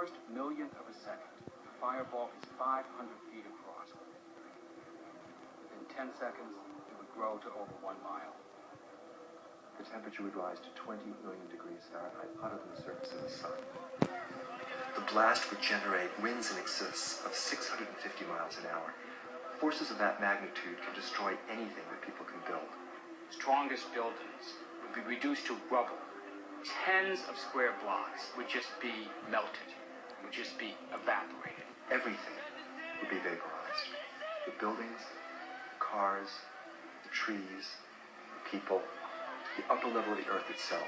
first millionth of a second, the fireball is 500 feet across. Within 10 seconds, it would grow to over 1 mile. The temperature would rise to 20 million degrees Fahrenheit hotter than the surface of the sun. The blast would generate winds in excess of 650 miles an hour. Forces of that magnitude can destroy anything that people can build. Strongest buildings would be reduced to rubble. Tens of square blocks would just be melted, would just be evaporated. Everything would be vaporized. The buildings, the cars, the trees, the people, the upper level of the earth itself.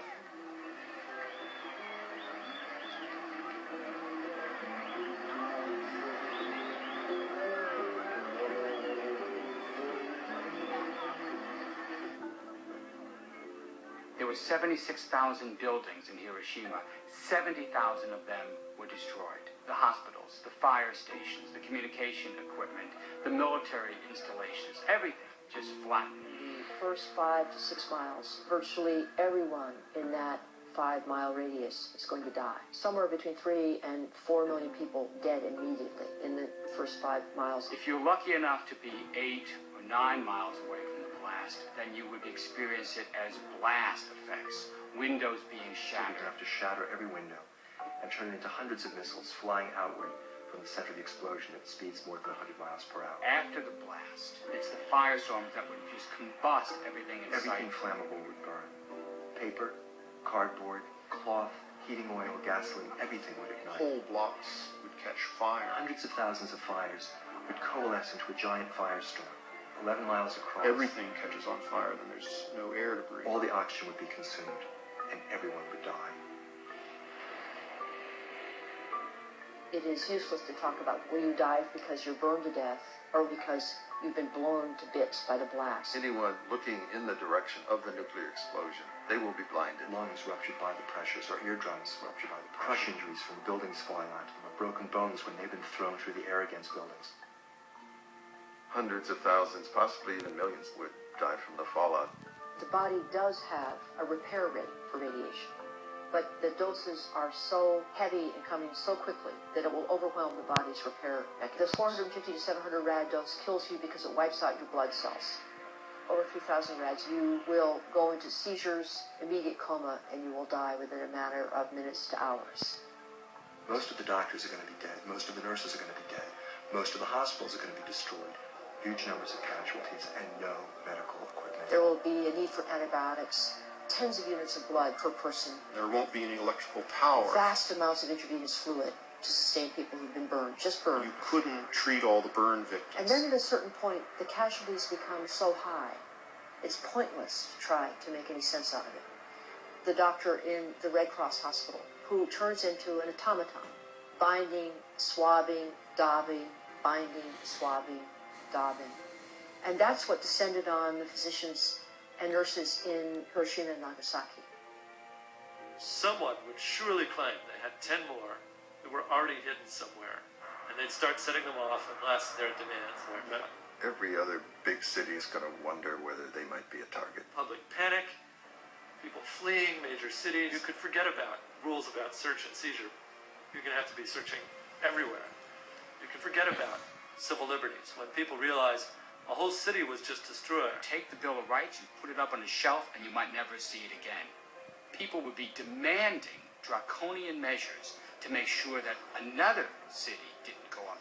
There were 76,000 buildings in Hiroshima. 70,000 of them were destroyed. The hospitals, the fire stations, the communication equipment, the military installations, everything just flattened. The first 5 to 6 miles, virtually everyone in that 5-mile radius is going to die. Somewhere between 3 and 4 million people dead immediately in the first 5 miles. If you're lucky enough to be 8 or 9 miles away from the blast, then you would experience it as blast effects, windows being shattered. You'd have to shatter every window and turn it into hundreds of missiles flying outward from the center of the explosion at speeds more than 100 miles per hour. After the blast, it's the firestorms that would just combust everything in Everything sight. flammable would burn. Paper, cardboard, cloth, heating oil, gasoline, everything would ignite. Whole blocks would catch fire. Hundreds of thousands of fires would coalesce into a giant firestorm, 11 miles across. Everything catches on fire, then there's no air to breathe. All the oxygen would be consumed, and everyone would die. It is useless to talk about will you die because you're burned to death or because you've been blown to bits by the blast. Anyone looking in the direction of the nuclear explosion, they will be blinded. Lungs ruptured by the pressures, or eardrums ruptured by the pressure. Crush injuries from buildings falling onto them, or broken bones when they've been thrown through the air against buildings. Hundreds of thousands, possibly even millions, would die from the fallout. The body does have a repair rate for radiation, but the doses are so heavy and coming so quickly that it will overwhelm the body's repair mechanism. The 450 to 700 rad dose kills you because it wipes out your blood cells. Over 3,000 rads, you will go into seizures, immediate coma, and you will die within a matter of minutes to hours. Most of the doctors are going to be dead. Most of the nurses are going to be dead. Most of the hospitals are going to be destroyed. Huge numbers of casualties and no medical equipment. There will be a need for antibiotics, tens of units of blood per person. There won't be any electrical power. Vast amounts of intravenous fluid to sustain people who've been burned, just burned. You couldn't treat all the burn victims. And then at a certain point, the casualties become so high, it's pointless to try to make any sense out of it. The doctor in the Red Cross hospital, who turns into an automaton, binding, swabbing, daubing, binding, swabbing, daubing. And that's what descended on the physicians and nurses in Hiroshima and Nagasaki. Someone would surely claim they had 10 more that were already hidden somewhere, and they'd start setting them off unless their demands were met. Every other big city is going to wonder whether they might be a target. Public panic, people fleeing major cities. You could forget about rules about search and seizure. You're going to have to be searching everywhere. You can forget about civil liberties when people realize a whole city was just destroyed. Take the Bill of Rights, you put it up on a shelf, and you might never see it again. People would be demanding draconian measures to make sure that another city didn't go up.